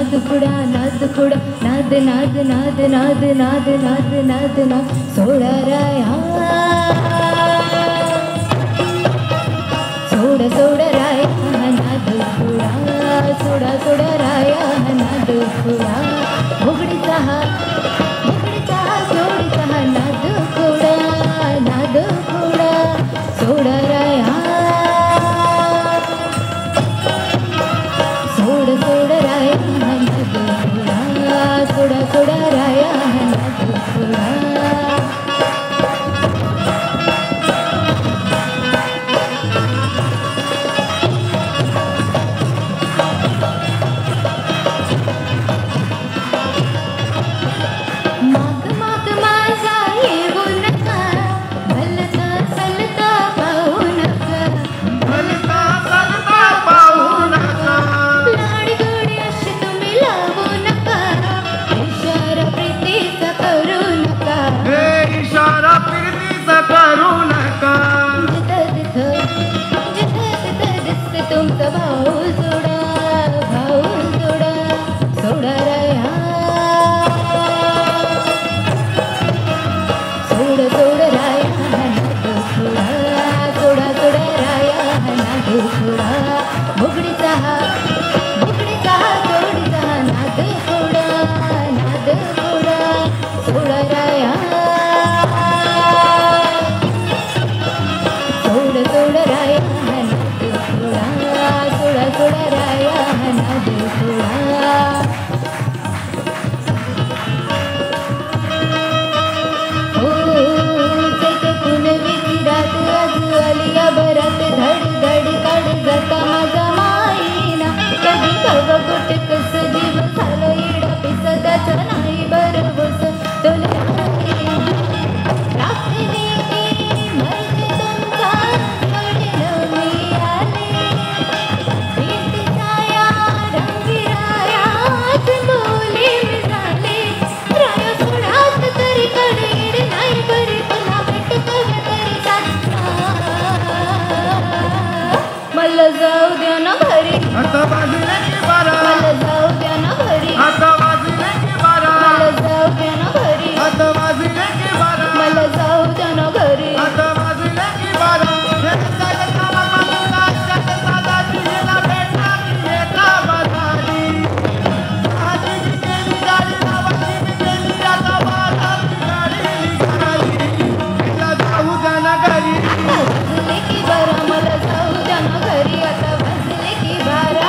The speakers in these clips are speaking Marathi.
खुडा नाद खुडा नाद नाद नाद नाद नाद नाद नाद नाद सोडा राया सोडा सोडा राया नाद खुडा सोडा सोडा राया नाद खुडा मुगडीचा हा जोडीचा हा नाद खुडा सोडा राया सोड सोड राया नाद खुडा सोडा सोडा राया नाद खुडा तुमचा भाऊ सोडा सोडा राया सोड सोड राया नाद खुडा सोडा सोडा राया नाद खुडा मुगडीचा हा जोडीचा नाद खुडा सोडा राया सोड सोड राया नाद खुडा सोडा सोडा राया नाद खुडा बरात धड धड काढ जाता माझा माईना कधी खग कुठ कस जीव झालं इडा पिसदाचा नाही बरबस तुला राखली मर्द तुमचा वडील मी आले प्रीतीच्या रंगिरायात बोले मी झाले राया सोडात तरी कडीड नाही बरी पुन्हा भेटकव तरी मला जाऊ द्या ना घरी आता बाजूला की बारा मला जाऊ द्या ना घरी आता बाजूला की बारा मला जाऊ द्या ना घरी आता बाजूला की बारा मला जाऊ द्या ना घरी आता बाजूला की बारा वाजले की बारा मला जाऊ द्या ना घरी आता वाजले की बारा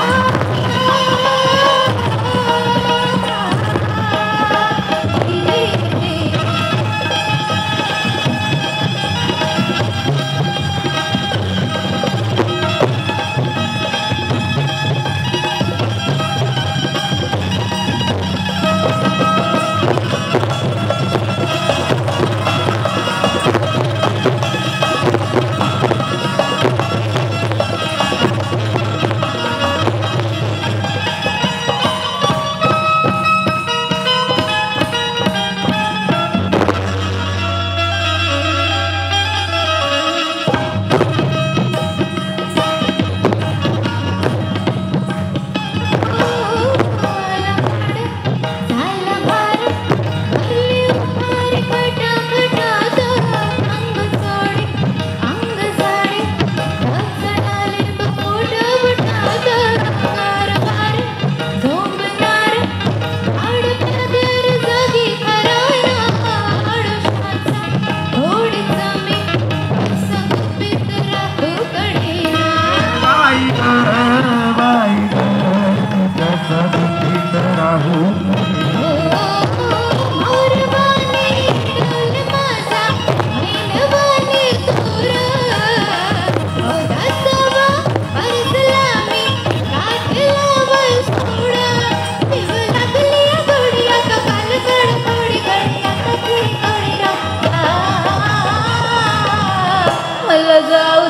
जाऊ